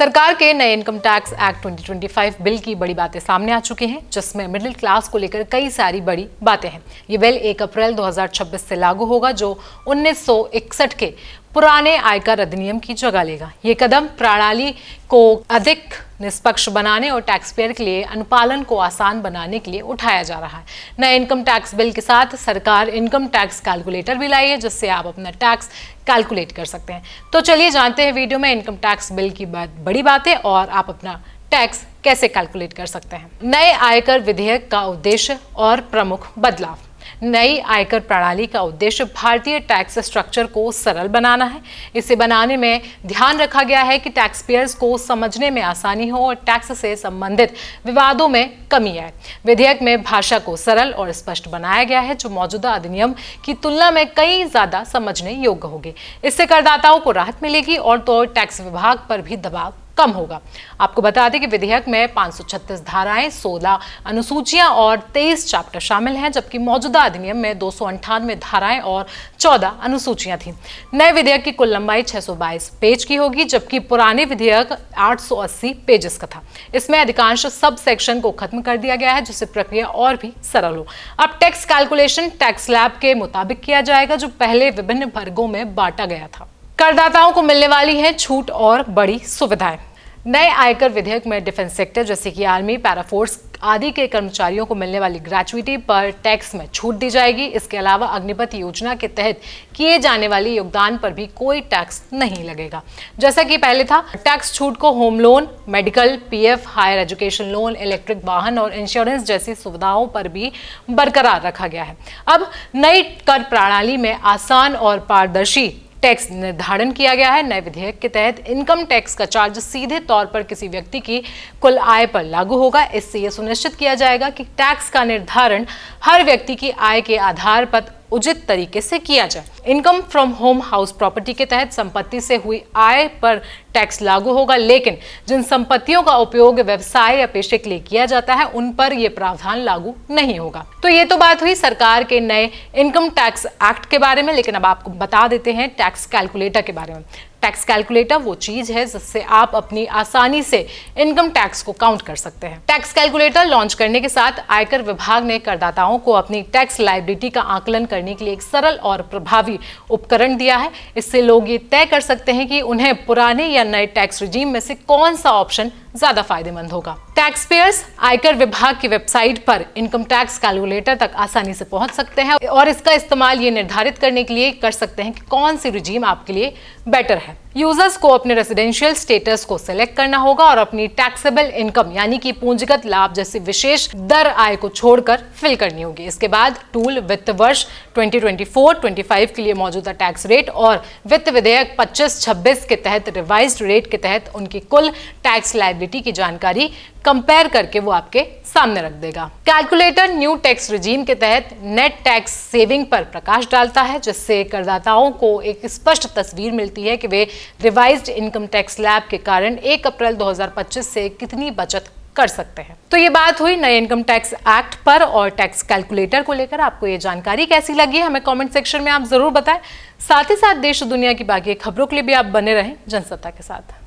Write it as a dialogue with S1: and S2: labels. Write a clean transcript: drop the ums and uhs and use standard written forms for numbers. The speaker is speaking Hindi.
S1: सरकार के नए इनकम टैक्स एक्ट 2025 बिल की बड़ी बातें सामने आ चुकी हैं, जिसमें मिडिल क्लास को लेकर कई सारी बड़ी बातें हैं। ये बिल 1 अप्रैल 2026 से लागू होगा, जो 1961 के पुराने आयकर अधिनियम की जगह लेगा। ये कदम प्रणाली को अधिक निष्पक्ष बनाने और टैक्स पेयर के लिए अनुपालन को आसान बनाने के लिए उठाया जा रहा है। नए इनकम टैक्स बिल के साथ सरकार इनकम टैक्स कैलकुलेटर भी लाई है, जिससे आप अपना टैक्स कैलकुलेट कर सकते हैं। तो चलिए जानते हैं वीडियो में इनकम टैक्स बिल की बड़ी बातें और आप अपना टैक्स कैसे कैलकुलेट कर सकते हैं। नए आयकर विधेयक का उद्देश्य और प्रमुख बदलाव। नई आयकर प्रणाली का उद्देश्य भारतीय टैक्स स्ट्रक्चर को सरल बनाना है। इसे बनाने में ध्यान रखा गया है कि टैक्स पेयर्स को समझने में आसानी हो और टैक्स से संबंधित विवादों में कमी आए। विधेयक में भाषा को सरल और स्पष्ट बनाया गया है, जो मौजूदा अधिनियम की तुलना में कई ज्यादा समझने योग्य होगी। इससे करदाताओं को राहत मिलेगी और तो टैक्स विभाग पर भी दबाव कम होगा। आपको बता दें कि विधेयक में 536 धाराएं, 16 अनुसूचियां और 23 चैप्टर शामिल हैं, जबकि मौजूदा अधिनियम में 298 धाराएं और 14 अनुसूचियां थीं। नए विधेयक की कुल लंबाई 622 पेज की होगी, जबकि पुराने विधेयक 880 पेजेस का था। इसमें अधिकांश सब सेक्शन को खत्म कर दिया गया है, जिससे प्रक्रिया और भी सरल हो। अब टैक्स कैलकुलेशन टैक्स स्लैब के मुताबिक किया जाएगा, जो पहले विभिन्न वर्गों में बांटा गया था। करदाताओं को मिलने वाली है छूट और बड़ी सुविधाएं। नए आयकर विधेयक में डिफेंस सेक्टर जैसे कि आर्मी, पैराफोर्स आदि के कर्मचारियों को मिलने वाली ग्रेचुइटी पर टैक्स में छूट दी जाएगी। इसके अलावा अग्निपथ योजना के तहत किए जाने वाले योगदान पर भी कोई टैक्स नहीं लगेगा, जैसा कि पहले था। टैक्स छूट को home loan, medical, PF, higher education loan, electric वाहन और इंश्योरेंस जैसी सुविधाओं पर भी बरकरार रखा गया है। अब नई कर प्रणाली में आसान और पारदर्शी टैक्स निर्धारण किया गया है। नए विधेयक के तहत इनकम टैक्स का चार्ज सीधे तौर पर किसी व्यक्ति की कुल आय पर लागू होगा। इससे यह सुनिश्चित किया जाएगा कि टैक्स का निर्धारण हर व्यक्ति की आय के आधार पर उचित तरीके से किया जाए। Income from home house property के तहत संपत्ति से हुई आय पर टैक्स लागू होगा, लेकिन जिन संपत्तियों का उपयोग व्यवसाय या पेशे के लिए किया जाता है, उन पर यह प्रावधान लागू नहीं होगा। तो ये तो बात हुई सरकार के नए इनकम टैक्स एक्ट के बारे में, लेकिन अब आपको बता देते हैं टैक्स कैलकुलेटर के बारे में। टैक्स कैलकुलेटर वो चीज है जिससे आप अपनी आसानी से इनकम टैक्स को काउंट कर सकते हैं। टैक्स कैलकुलेटर लॉन्च करने के साथ आयकर विभाग ने करदाताओं को अपनी टैक्स लायबिलिटी का आकलन करने के लिए एक सरल और प्रभावी उपकरण दिया है। इससे लोग ये तय कर सकते हैं कि उन्हें पुराने या नए टैक्स रिजीम में से कौन सा ऑप्शन ज्यादा फायदेमंद होगा। टैक्स पेयर्स आयकर विभाग की वेबसाइट पर इनकम टैक्स कैलकुलेटर तक आसानी से पहुंच सकते हैं और इसका इस्तेमाल ये निर्धारित करने के लिए कर सकते हैं कि कौन सी रिजीम आपके लिए बेटर है। यूजर्स को अपने रेजिडेंशियल स्टेटस को सिलेक्ट करना होगा और अपनी टैक्सेबल इनकम यानी कि पूंजीगत लाभ जैसे विशेष दर आय को छोड़कर फिल करनी होगी। इसके बाद टूल वित्त वर्ष 2024-25 के लिए मौजूदा टैक्स रेट और वित्त विधेयक 25-26 के तहत रिवाइज्ड रेट के तहत उनकी कुल टैक्स लायबिलिटी की जानकारी कंपेयर करके वो आपके सामने रख देगा। कैलकुलेटर न्यू टैक्स रिजीम के तहत नेट टैक्स सेविंग पर प्रकाश डालता है, जिससे करदाताओं को एक स्पष्ट तस्वीर मिलती है कि वे रिवाइज्ड इनकम टैक्स स्लैब के कारण 1 अप्रैल 2025 से कितनी बचत कर सकते हैं। तो ये बात हुई नए इनकम टैक्स एक्ट पर और टैक्स कैलकुलेटर को लेकर। आपको ये जानकारी कैसी लगी हमें कमेंट सेक्शन में आप जरूर बताएं। साथ ही साथ देश और दुनिया की बाकी खबरों के लिए भी आप बने रहें जनसत्ता के साथ।